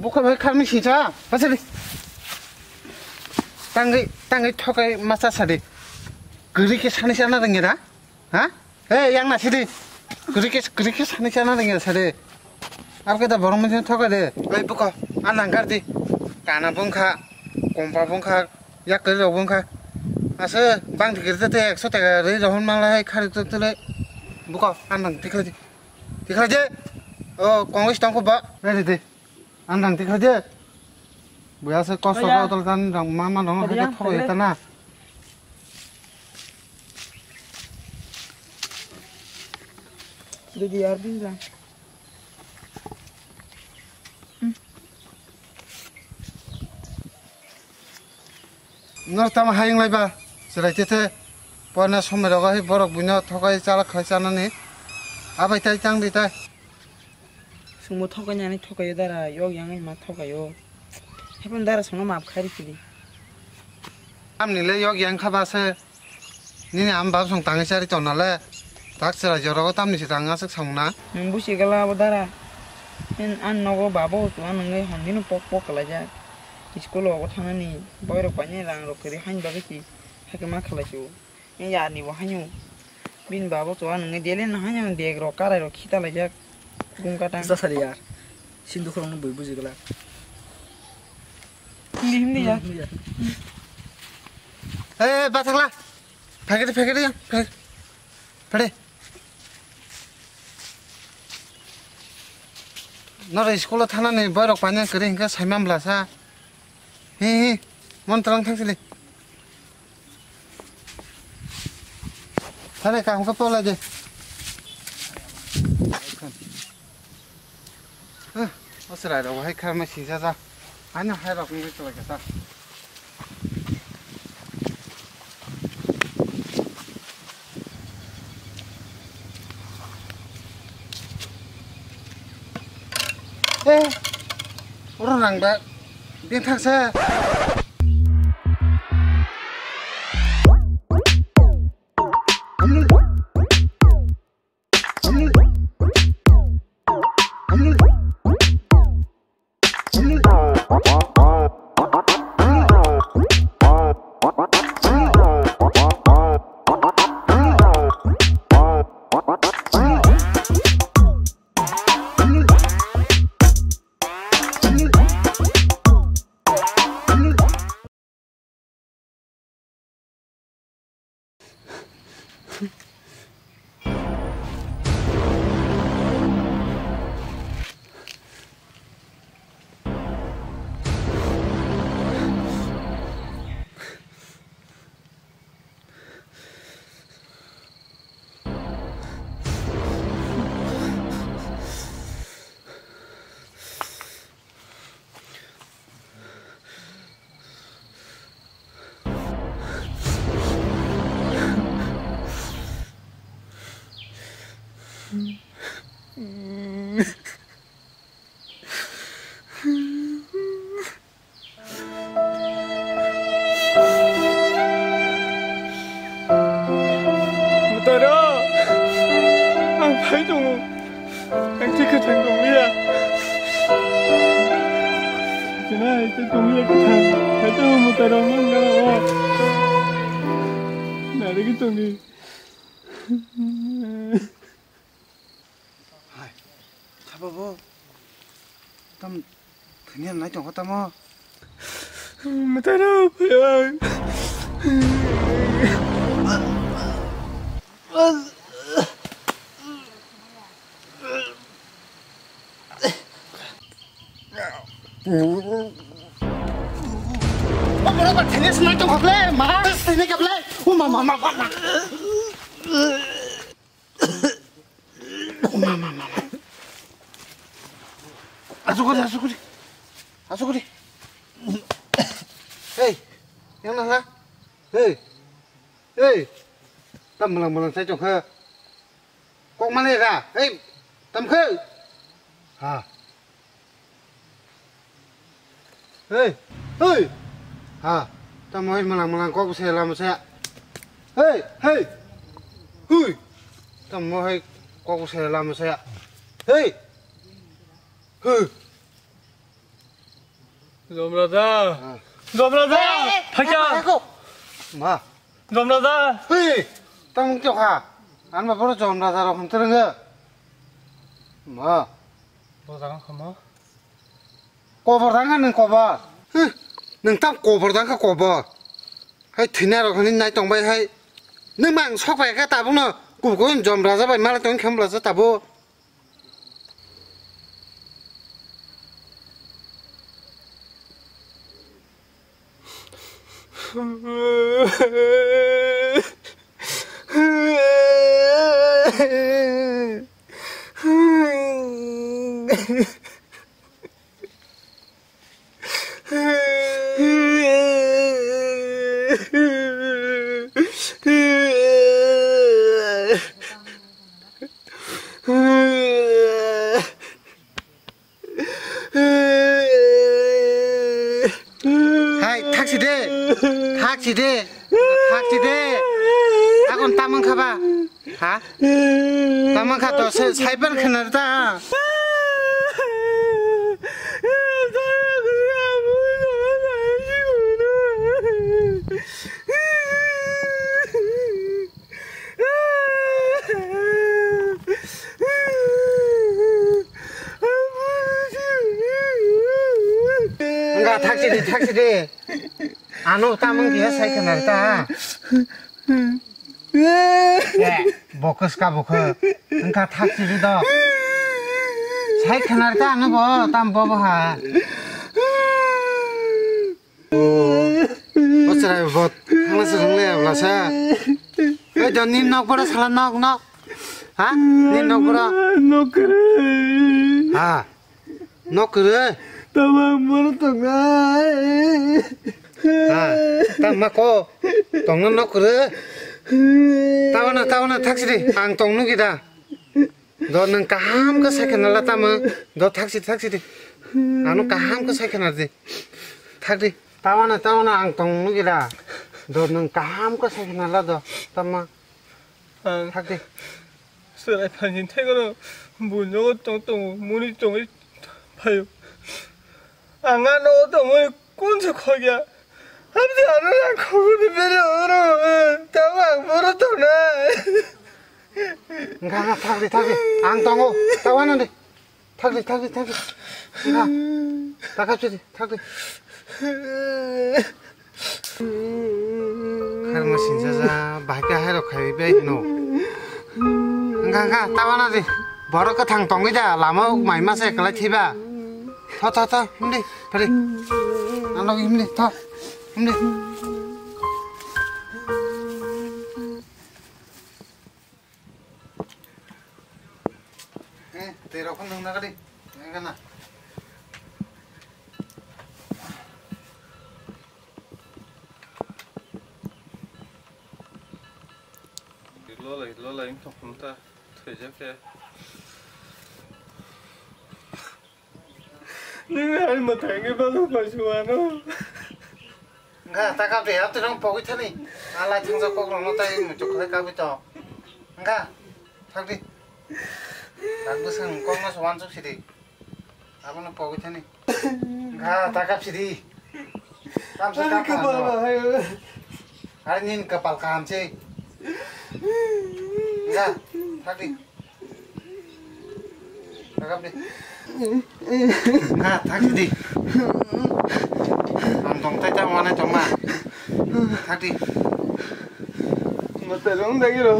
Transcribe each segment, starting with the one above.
Bukan kami sih cah, pasal ni. Tanggai thokai masa sade. Geri ke sana sana dengar, ha? Yang nasi di. Geri ke sana sana dengar sade. Apa kita baru macam thokai deh. Buka, anak gardi. Kana bungka, kompa bungka, ya kerja bungka. Asa bang dikerja tu 100 টাকা, rei rahon malah kari tu le. Buka, anak dikar je. Oh, kongres tangko ba, rei Andang tik aja. Biasa kos soal kan dang mama dong aja thoi tanah. Jadi arbin lang. Nor tama hayang laiba. Serai tete pona somai rogai borok bunya thokai chalak khaisana ni. Abai tai tang di tai. Semua thokanya ni thokayo dara yok yang ini mah thokayo. Hepan dara semua maaf kari kiri. Am ni le yok yang khabase. Ni am bab song tangi cari chona le. Tak sera joro tam ni sitang asuk samuna. Nunggu sih kalau dara. An nogo babo tu an nunggu handinu pok kalaja. Iskolo aku thana ni boy rok banyak rang rok kiri hanya bagai sih. Hakemak kalaju. Ini ya ni wahanyu. Bin babo tu an nunggu dia le hanya deg rok karai rok kita lajak. Gungkatang. Sasari यार सिंधु खरंग बोई बुझी गला Hindi ya. Bataklah. Pakai ya. Pade. Nara sekolah thana ni borok banyak kering ke saimam belasa. Mon terang thang sini. Thane kamu kepola je. Serai đâu hay khai mà xì ra anh nào hay đọc những cái cái ta orang nang ba điện thang xe thấy chung anh thích cái thằng cùng Mia cái này cái cùng Mia cái thằng thấy chung một tay đồng lưng đó là này đấy cái chung đi 잡아봐 땀 그냥 나이 좀 갔다 mà tay đâu phải ơi Berapa jenis naik tong kaple, mas ini kaple, mama. Asuk di. Hei, yang mana? Hei, tam melang saya cong Kok mana ra? Tam khơi. À. À, tam ơi mà làm có xe làm xe. Tam ơi có xe làm xe. Domrada. Domrada. Haja. Mà. Domrada. Tam chọc à? Anh mà bớt chồng ra sao không tưởng ngờ. Mà. Domrada khama. Qo'birdan qo'ba. Nang tam qo'birdan qo'ba. Hay thina ro khani nai tong bai hay. Nang mang sok bai ka ta bung no. Ku ko jom ra za bai ma la tong kham la za ta bo. Taxi deh. Aku taman kaba, ha? Taman kato cyber kenar ta. Enggak taxi deh. Anu taman dia saya kenar ta. Bokus ka bokus. Engkau taksi di do. Saya kenal ta anu bo tam bo ha. Bocah bot. Hang sering le blasa. Jangan nin nok pada salah nok. Ha? Nin nok pada. Nok kere. Ha. Nok kere. Tamang moro tongai. Ha. Tamako. Tongan nok kere. Tahu na taksi deh, ang tong nu kita. Do nang kaham ke saya kenal lata mah, do taksi deh. Anu kaham ke saya kenal deh. Taksi, tahu na ang tong nu kita. Do nang kaham ke saya kenal lata, tama. Taksi. Serai panjin tegoro, bunyo tong muni tong payo. Angan no tong kunci kaya. Habis anak aku diberi orang, tawang murut na. Enggak, taksi. Ang tongo, tawanan deh. Taksi. Enggak. Takap sih, taksi. Kalau mesin saja, bahaya hero kayak baik no. Enggak, tawanan deh. Baru ke tang tongo aja, lama main masa kalau tiba. Tahu, ini, pergi. Anak ini, tahu. Ini. Terok kan nang kali. Enggak na. Lola ini tak pernah terjadi. Ni hari mata ini baru pasuano. Enggak, tak kabeh, aku terang pokok itu nih. Alah, jengsa pokok lo tay muncul kali kabeh toh. Enggak, tak di. Aku sang kau mas wansuk sih. Aku nak pokok itu nih. Enggak, tak kabeh sih. Kamu sekarang kepala. Hari ini kepala kamu sih. Enggak, tak di. Tak kabeh. Enggak, tak di. Tong tay trong mana trong mà thắt đi mà tại nó đánh cái đó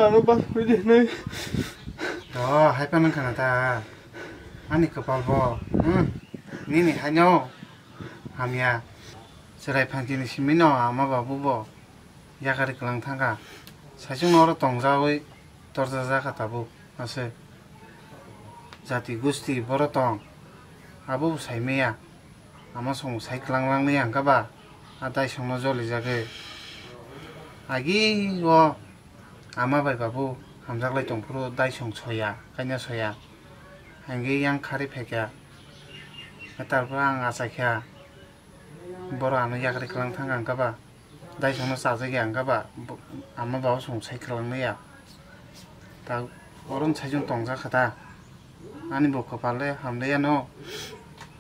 nó bắt cái gì này đó hai con khăn ta anh ấy kepal bo ni hai nhau hamia serai pangkini simino ama babu bo ya kari kelang tangga sajung nora tongjawi torjaja katabu ase jati gusti borotong abu saimeya ama song sai klang ni angka ba atai song no joli jage agi wo ama bai babu hamjaklai tongphuru daisong soya kaina soya hangi yang khari phekya tarpor ang achakya boro ano yakri khalang thang angkaba daisong no chajagi angkaba ama bawa song sai khalangmaya ta oron chaijong tongja khata ani bo kapale hamleya no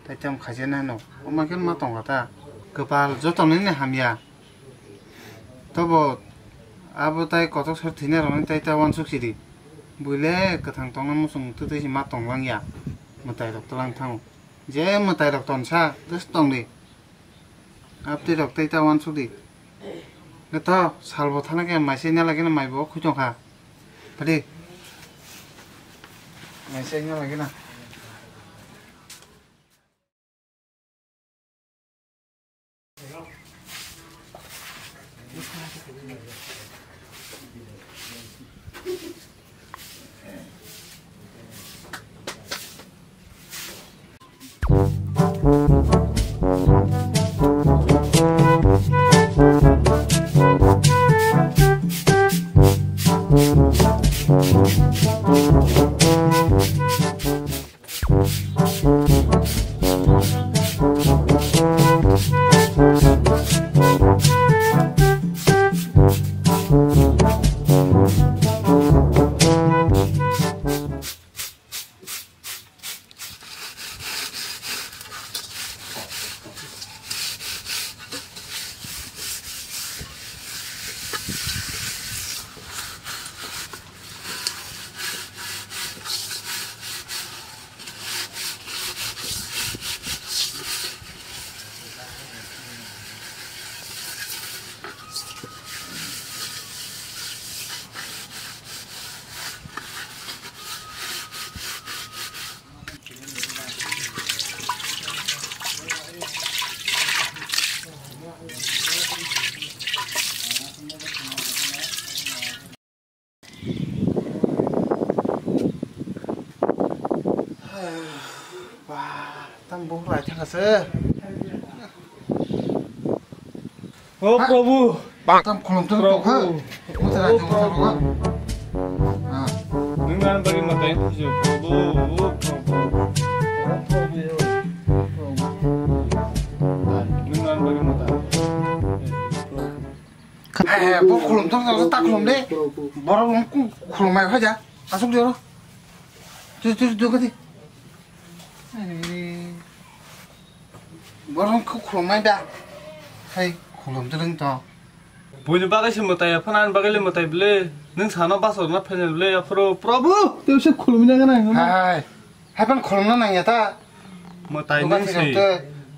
taitam khajena no omaken ma tongata kapal jotonene hamya tobo abo tai kotok sor thine rong tai ta wan suksidi buile kathang tongna musung tutai ma tonglang ya mutai rok tlang thang je mutai rok tonsa dus tongdi apti rok tai ta wan sudi gato salbo thana ke maise nya lagi na maibo khujong kha padi maise nya lagi na tam buh lại thằng sơ Oh Prabhu, tam kolom tu tok ha mu tara jong sa ro ha dengan bagi mata yang hijau Prabhu, oh Prabhu, dengan bagi mata. eh bu kolom tu ta kolom de borong ku kolom mai ha ja asuk joro tu ka di borong ku kolom mai da hai kolom tu ring to Punya bagai sih mata ya, penan bagai le mata beli, neng sana basor na penan beli ya Prabhu, tu sih kulumnya kan ang, hai pan kolom na nang ya ta mata neng sih,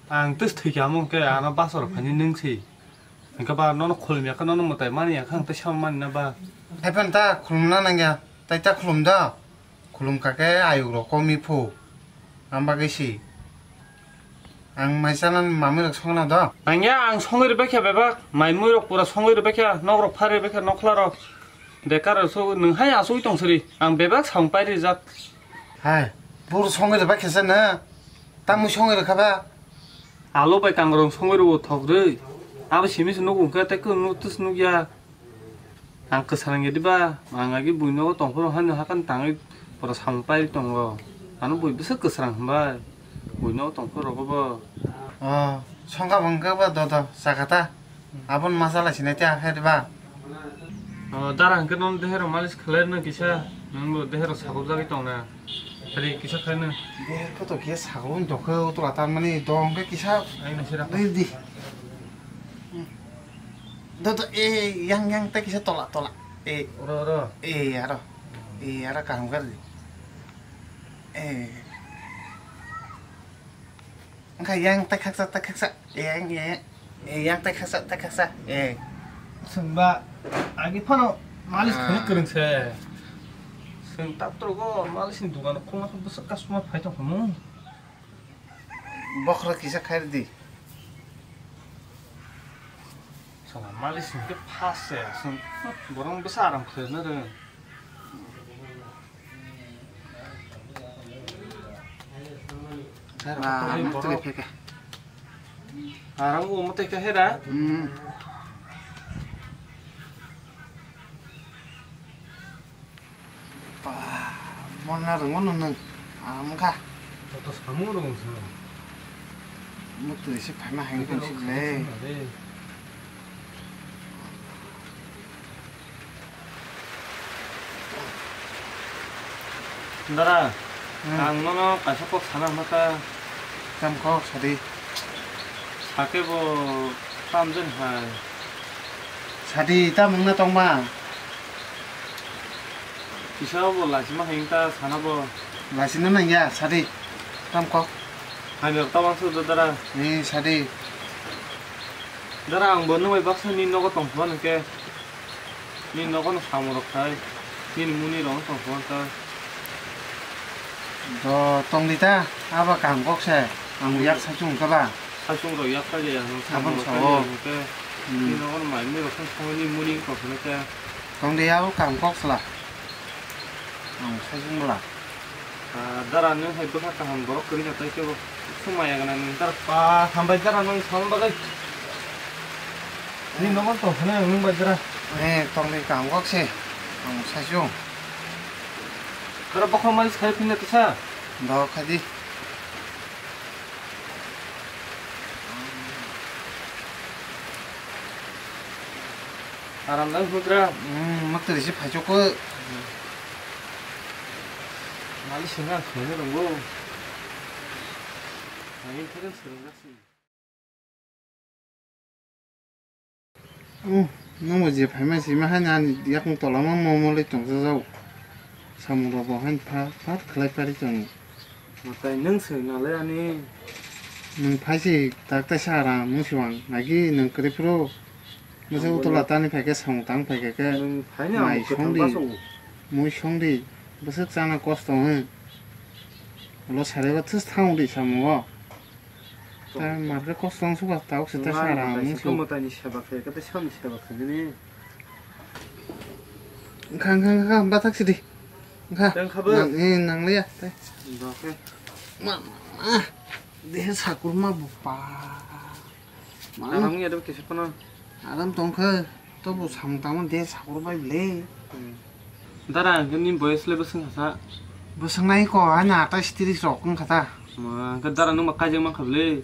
ang tes tiga mungkin anak basor penan neng sih, engkau bar nono kulumnya kan nono mata mana ya, kang tes sama mana ba, hai pan ta kolom na nang ya, ta ta kolom da, kolom kakek ayu ro komi pu, ang bagai sih. ang maisanan mamir songna da angya ang songir bekya bebak mai muirok pura songir bekya nogrok phare bekya noklarok dekar so nung haya so itong sri ang bebak sang pairi jak hai bur songir ba khesana tamu songir khaba alo bai kangrong songir wo thogre aba simis nugu ka tek nu tus nugya ang kesarang yedi ba angagi buino tongporo han hakan tangi pura sang pairi tongo anu bui bisa kesarang ba buino tongporo ba 성가 방가바 너도 사가다 아본 마살라 지내자 해봐 다랑 그놈 대해로 말리스 클레르는 기사 능로 대해로 사고자기 동네 그리 기사 칼는 네 그것도 기사 사고는 또 그것도 왔다마니 동게 기사 아이나 싫어 어디 너도 에 양양 때 기사 돌아 에 오라 에 알아 가는 거지 에 Cái yang tay khắc sa yang tay khắc sa 승바 아기 파노 말리스 그는 그런세 승 딱들고 말리스 누가 놓고 나서 무슨 가스만 파이던 거모 버크라 기사 카르디 저 말리스 게 파세 승 뭐랑 그 사람 그들은 어떻게 펴게 아랑고 못 되게 해라 몰라는 거는 아무가 또 사무로 오면서 뭐또 이제 발만 행동식래. 나라 강노노 가서꼭 사람마다 잠깐 사디 사케보 쌈전 하 사디 이따 먹나 똥마 이사보 라지마 행다 사나보 맛있는 거야 사디 잠깐 아니 없다방서 더더라 네 사디 나랑 뭐는 왜 박사 니 너가 똥수하는 게니 너가는 사무로 가이 니 문이랑 똥수한다 너 똥리다 아바 강곡새 약 사준 거봐 사중으로 약까지 야는 사번 사무로 쳐. 가이 니 너가는 많이 내가 성성이 문이 거 그러니까 똥리하고 강곡슬라 사준 거라 아 나라는 해부사까 한 버럭 그리냐 또 이거 수마야가는 따라 빠한 발자라는 상바가 니 너가 또 하나 없는 발자라 네 똥리 강곡새 사준 그래 버커 말이 잘 핀네 또사 너 카디 사람들 후드라 막들이 집 봐줬고 말이 생각 그러는 거 아니 태는 쓰는 거지 너무 이제 발만 쓰면 하냐 약간 떨어만 몸을 좀 써서 사무라고 한파 클라이파리 좀 맞다 능스나래 아니 파시 닥터 샤라 무시왕 나기 능 그리프로 무슨 우돌라다니 베게 성당 베게게 능 파냐 마이 그 형디. 담바서 무형디 무슨 짠나 코스통은 로 사례가 트스타운디 사무와 다 마르 코스통 수가 다 혹시 다 샤라 무시 못하니 샤바케 그때 샤미 샤바케니 강 바닥시디 가 땡 카브 낭리야 이렇게 내 사골마 못봐 나랑이 이렇게 싶구나 아람 동크 또뭐 상담은 내 사고로 봐래 나랑 형님 보였을래 승하사 무슨 나이고 하나 아따시들이 조금 가다 그 나라는 막 가정만 가블래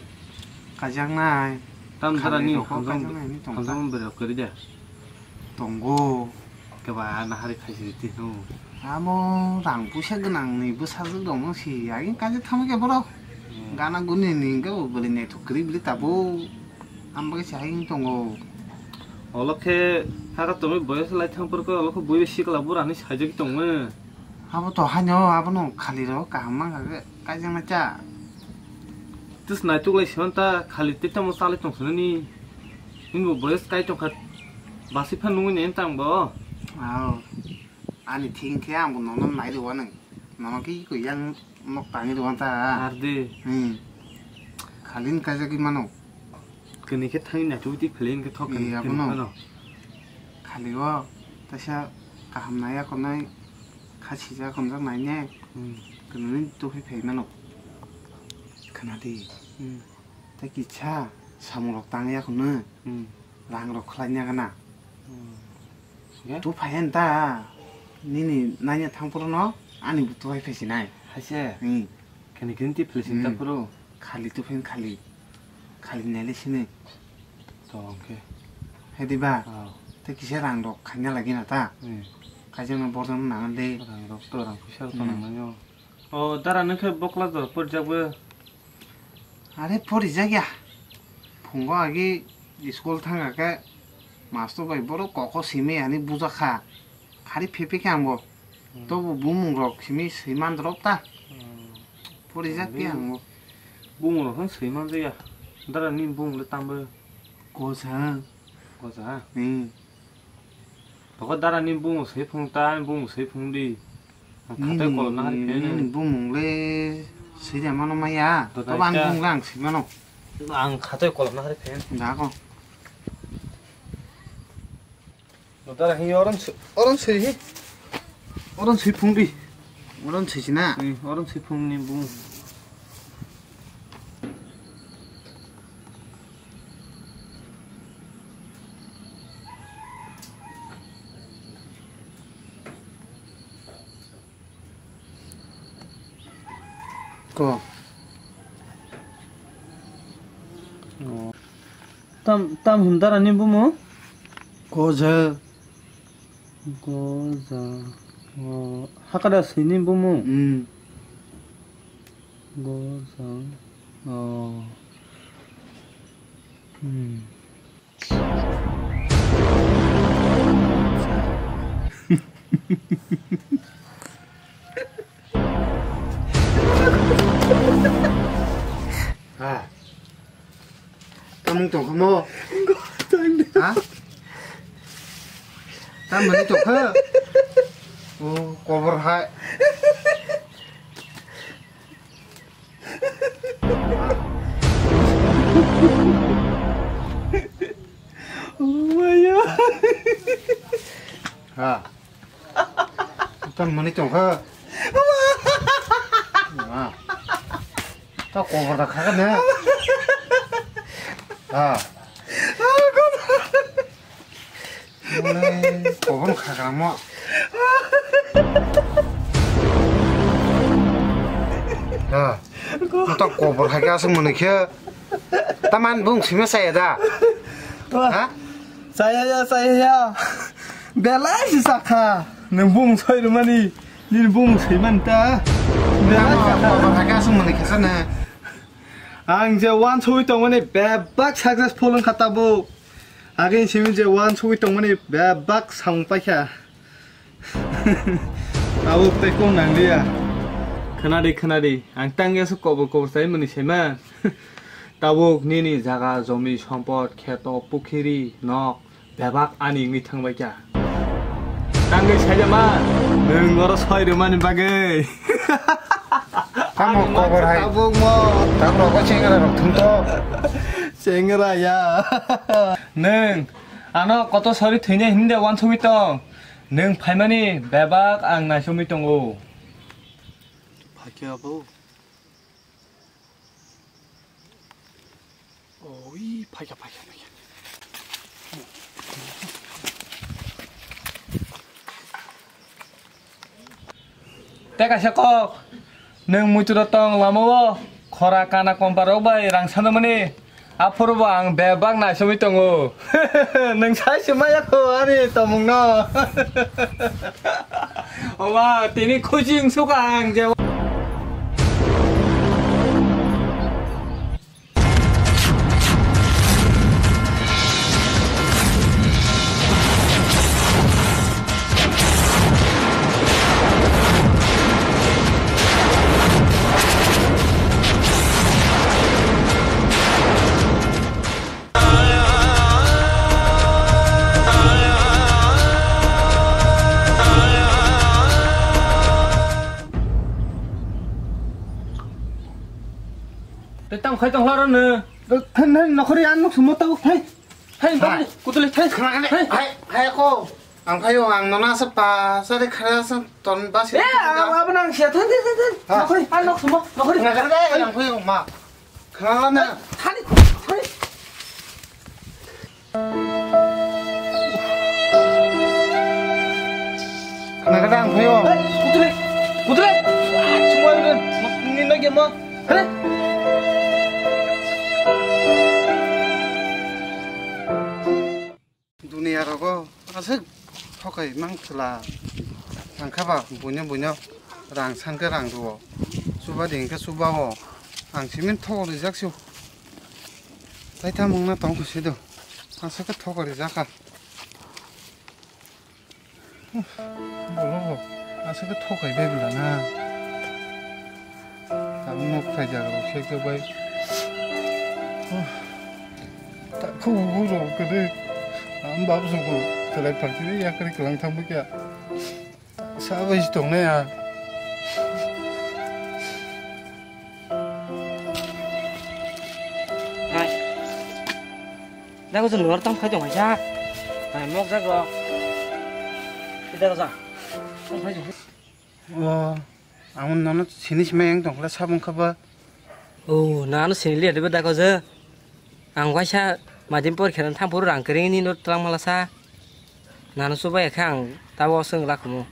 가장나 다음 나라니 가정나 감성 버려 그러자 동고 그봐 나 하리 가시지 너 아뭐 랑부샤그낭니 부사즈 동시 야긴까지 타먹게 보러 가나 군니니가 버리네 또 그리 따보 안 보게 자긴 동고 얼렇게 하가 또 보였을래 탕버거 얼렇게 보여 시글 아부 아니 사적이 동은 아부 또 하뇨 아부는 칼리로 까만 가게 가장나 짜 뜻 나이토글래 시원타 칼리 때때 뭐 살레 동선이 이거 보였을 까이 좀 마시판 농은 엔땅 뭐 아우 아니 팅케야 뭐 너는 나이도 와는 너는 이거 양 먹방이도 왔다 아르데 응 칼린 가자기만오 그니게 탕이냐 조디 플레인 게 턱. 예, 아버노. 칼리와 다시 가함나야 건나이 같이 자 검정 나이네 그는 또 회배만오 그나디 대기차 사무록 땅이야 그는 랑로 클라냐 가나 또 파현다 니니 나냐 탕프로노 아니 또 회배시나이 하세 응 그니 근티 플레인 딱으로 칼리 또 팬 칼리 내리시네 또 오케이 해디바 아 대기차 랑로 가냐 라기나다 예 가정은 보던 나는데 랑 dokto랑 푸샤도 나만요 다라는 그 복라도 퍼자고 아래 버리자기야 봉과하기 스쿨 탕가게 마스터 바이버로 꼬꼬 심이 아니 부자카 가리 피피게 한거 또 무문으로 심이 심만들었다 버리자기야 뭐 붕으로 한 세만 돼야 다라님 붕을 담을 고상 거자 응 너가 다라님 붕 세풍 붕 세풍디 가대 걸 나리 배는 무문래 시자만오 마야 또 또 반붕강 시만오 안 가대 걸 나리 배 나고 너 다라 히 어른 세풍디 어른 치지나 어른 세풍님 붕 Ko. tam hundara ni bumu Ko je. goza hakada sini bumu goza À. Tao mong tổng không mô. Hả? Tao mình đi chụp hả? Ồ, có vật hại. Hả? Tao mình đi chụp hả? À. Tao có vật khác nữa. À. Mulai kau khá kamu. Ah, kita kau berharga semua kia. Taman bung sini saya dah. Hah? saya bela si sakha nang bung soi rumani ni bung soi manta bela Kau berharga semua kia sana. ang je wan soi tong mani bebak successful ang katabu agin simi je wan soi tong mani bebak sang pakha abu te ko nang dia kenari ang tangge su ko sai mani sema tabuk nini jaga jomi sampod kheto pukhiri nok bebak ani ngi thang bakya tangge sajama nang oro soi rumani bagai Kamu kau berharga. tabuk mo Tahu kau cengkeh orang tentu. 쟁그라 야. 능 아너 것도 서리 되냐 힘데 완소미똥 능 팔만이 매박 앙나 쇼미똥오 박여보 오이 박여 때가 셔꺼 능 무주러똥 라모워 거라 까나 꼼바로바이 랑사노머니 앞으로 방 배박 나셔미 똥오 능 사시마야코 아니 떠먹노 엄마 티니 코징 소강 제 땅 khai 땅 하라는 한 너커리 안 녹수 못 타고 하이 빨리 고들레 타이 Hai kau. Ang kayo ang nona sepa. Saya kerja ton bas. 예, 아버랑 시야 탄 너커리 안 녹수 뭐 너커리 Nggak kerja yang kayo mak. Kenalan na. 타니 Nggak kerja ang kayo. 고들레 와 정말은 니너게 뭐 그래 Dunia roko asik thokai mang thla ang khaba bunyo rang sang ke rang ro suba ding ke suba wo ang simin thok ri jak su tai ta mong na tong ko sido asik ke thok ri jak ka bolo asik ke thokai be bla na tam nok thai jak ro shek to bai ta khu ro ke de 안 밥수고 드라이 파티에 약간 그랑 탐복이야 사버시 동네야 này đang có dừng lửa tông khai tổng hải xa này móc ra rồi đi đây rồi không phải 와 아무 너는 신이시면 동그라 사본 커버 오 나는 신일리 어디 보다 거저 안 과샤 마진포 걔는 탐포를 안 그리니 너 땅 말라사 나는 수바에 그냥 따고 승라고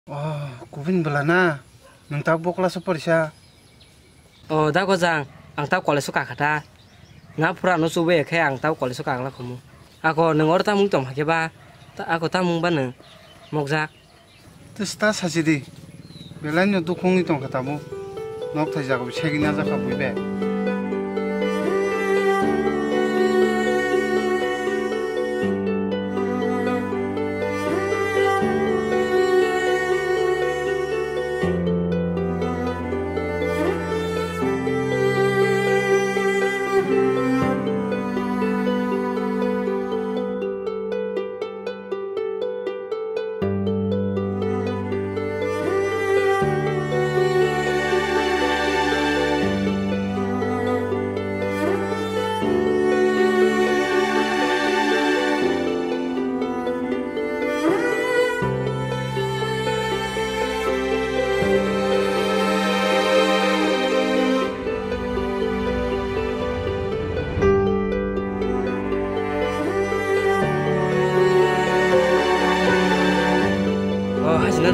와 구빈 블라나 능 따복라 서버리샤 다 고장 앙타 콜레스 카카타 나 프라노 수베 खे 앙타 콜레스 카라 खमु आको नोंगर तामुं दं हाकेबा आको तामुं बानो मगजा तस्ता साजिदि बेलानि दुखुंनि दं खातामु नक थाइ जागो सेगिना जाखा बुइबे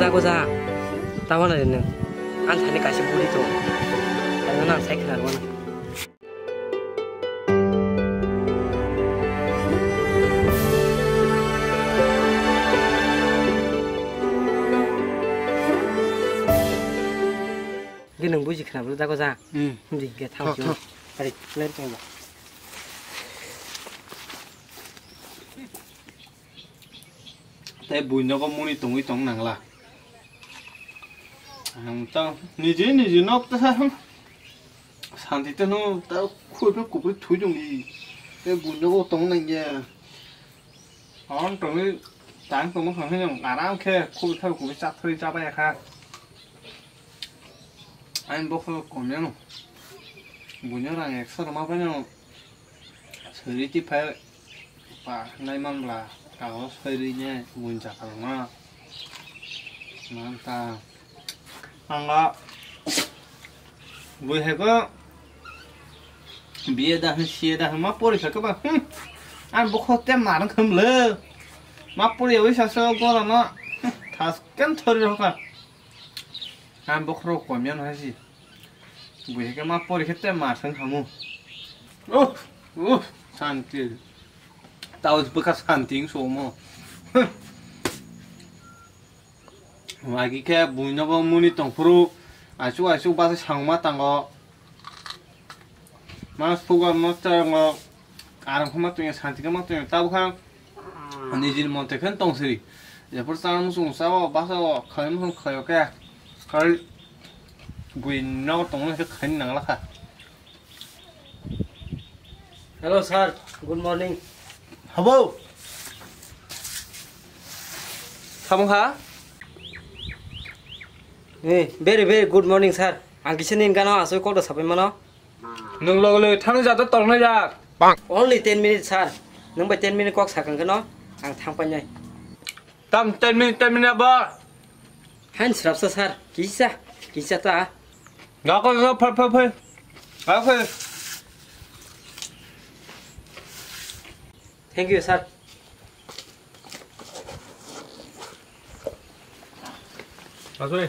다 고자 따와는 안 타니 가시 부리도 나는 사이클하러 와나 cái nương bùi gì khả năng ra có ra gì cái thao chưa phải lên trong rồi 때 부인너가 문이 동이 동낭라 또 니지 너 산티 때는 딱 코에 코에 도중이 때 부인너가 동낭 게 동이 땅 동은 그냥 아랑케 코에 타고 코에 짝 털이 잡아야 가 아니 뭐 그거 보면 문여랑 엑스로 막 그냥 서리티 팔 봐, 나이만 라 가고 서리냐 문자 가나 많다 안가 뭐 해가 비에다 한 시에다 한 맛보리 잠깐만 안 먹고 때 말은 금래 맛보리 여기 사서 거라나 다 깬터리로 가 안 먹으러 가면 하지 뭐 해가 맛보리 그때 맛은 하무 산티 tao bekas hunting semua. Lagi kayak bunyi apa muni tong pro, asu bahasa sangma tanggo. Mas puga mas tanggo, arang kuma tuh yang santi kuma tuh yang tahu kan, ini jadi monte kan tong seri. Ya pertama musuh sawo bahasa kalian musuh kayak kal bunyi apa tong itu kan nang lah. Hello sir, good morning. Habo. Kamungha? Very good morning sir. Ang kisanin ka na asoy ko da sabi mo no? Nung lolo thang ja to tong na ja. Only 10 minutes sir. Nung ba 10 minutes kok sakang ka no? Ang thang pa nyay. Tam 10 minute ba? Han srap sa sir. Kisa ta. Ngako phal. Ngako. Thank you sir. Asoi.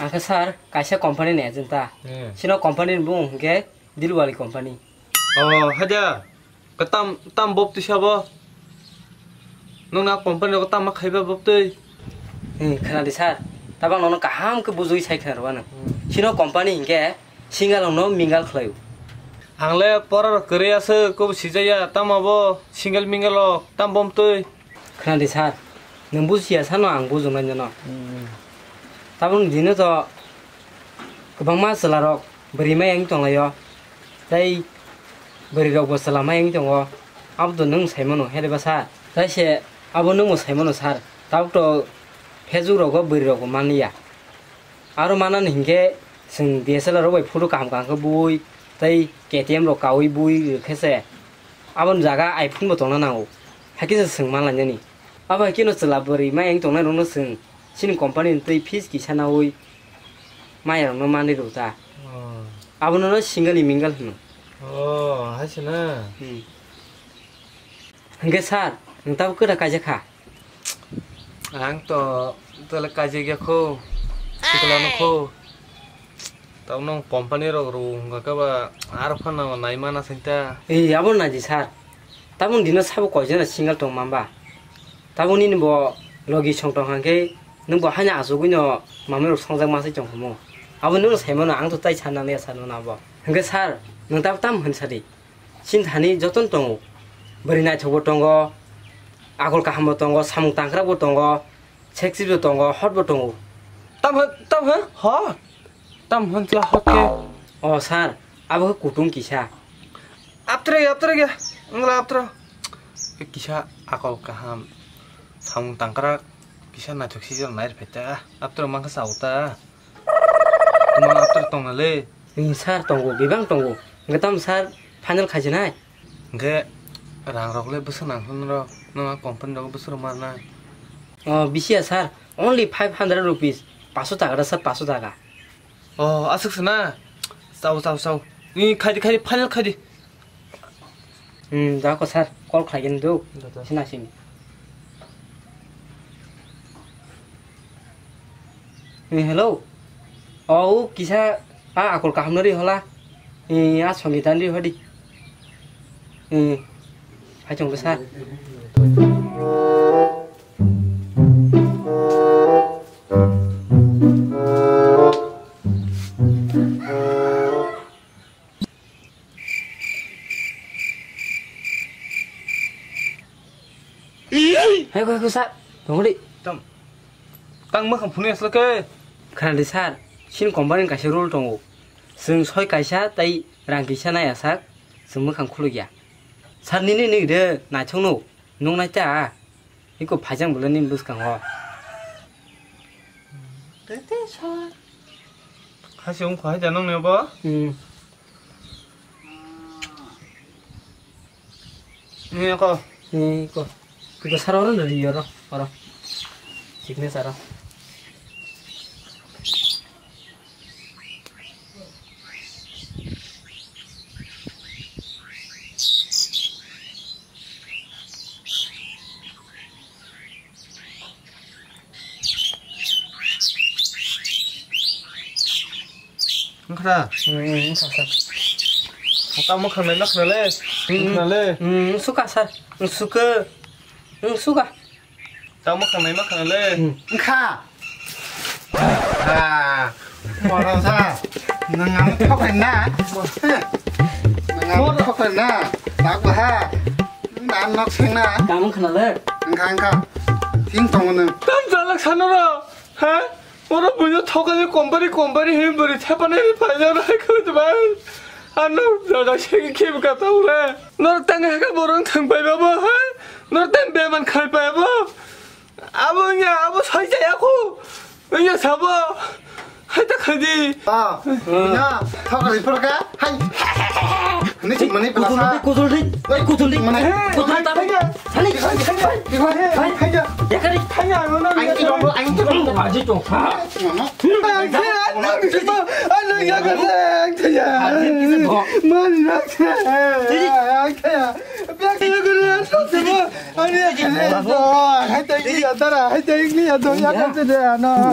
Angka sir, kasih company nih cinta. Sino company bung, ke Dilwali company. Oh, haja. Ketam bob tu siapa? Nung nak company ketam mak hiba bob tu. Kenal di sir. Tabang nono kaham ke buzui sai kena wana. Sino company ke singal nono minggal khlayu. Angle por kerja se ko sijaya tam abo single mingle tam bom tu. Kenal di sir. Nembus ya sana ang buzung nanya no. Tabang dino to kebang mas selarok berima yang tong ayo. Dai beri rok selama yang tong o. Abdo nung sai mono hele basa. Dai se abo nung sai mono sir. Tab to Facebook rogo beri rogo mania. Aro mana nih sing DSLR rogo foto kam ke bui, tapi KTM rogo kawi bui kese. Abon jaga iPhone botol na nau. Hakis sing mana nih? Apa kino setelah beri main tong na rono sing sini company itu fees kisah naui. Maya rono mani rota. Abon rono single minggal hino. Oh, hasilnya. Hingga saat nungtaw kira kaje kha ang to tala kaje gya ko sikala no ko tau nong company ro nga ka ba ar phana nai mana sinta ei abon na ji sar tabun dino sabo ko jena single tong mamba tabun ni bo logi chong tong hangke nung bo hanya asu guno mamero songjak ma sai chong mo abon nung saimona ang to tai chana ne sano na bo hangke sar nungtaw tam hansari sin thani joton tong bari na chobo tongo agol ka hambo tongo samung tangkra bo tongo seksi bo tongo hot bo tongo tam ha tam la hot ke oh sar abo kutung kisa aptre gya ngla aptre kisha akol kaham samung tangkra kisha na choksi jor nair pheta aptre mangka sauta tumang aptre tongle ni sar tongo bibang tongo ngatam sar final khajinai nge rang rokle busanang hunro na company ro busur mana oh bisia sar only 500 rupees 500 টাকা sar 500 টাকা 아삭스나 싸우 이 카디 파넬 카디 dako sar call khagen do sinasimi hello oh kisa akol kahamnori hola a somitan ri hodi hajong besar Ayo sar, tunggu di. 땅 막한 보냈을게 Karena sar, sin komponen kasih rule tunggu. Seng soy kasih tai rangkisah na ya sak, semua kan kulu ya. Sar ni de na chong nu, nung na cha. Iko pajang bulan ni bus kang ho. 다시 온 거 하지 않았네 여보 이거 이거 그거 사러 오는 날이 열어 알아 지금 사러 그래 갔다 한번 가면 그래 suka sar suka 한번 가면 그래 카. 뭐라서 너가 턱했나? 너가 턱했나? 나고 해. 난 넉생나. kamu kenal ler 카. 띵동은 땀잘락 사느라 해? 오늘 뭐냐 터가지 꼼바리 해버리 태반에 반야를 할 거지만 안너 너가 생이 키브 갔다 오래 너 땅에 해가 모르는 등발봐봐 너 땅 배만 칼봐봐 아버냐 아버 서이자야고 왜냐 잡아 하여튼 아, 나 턱을 입을까? 하이. 근데 지금 뭐니 불러서? 고돌리 뭐네? 고돌 따라가 살리 이거 해. 하이자. 야가리 타냐 안 오나 아니 이런 거 아직 좀 가. No.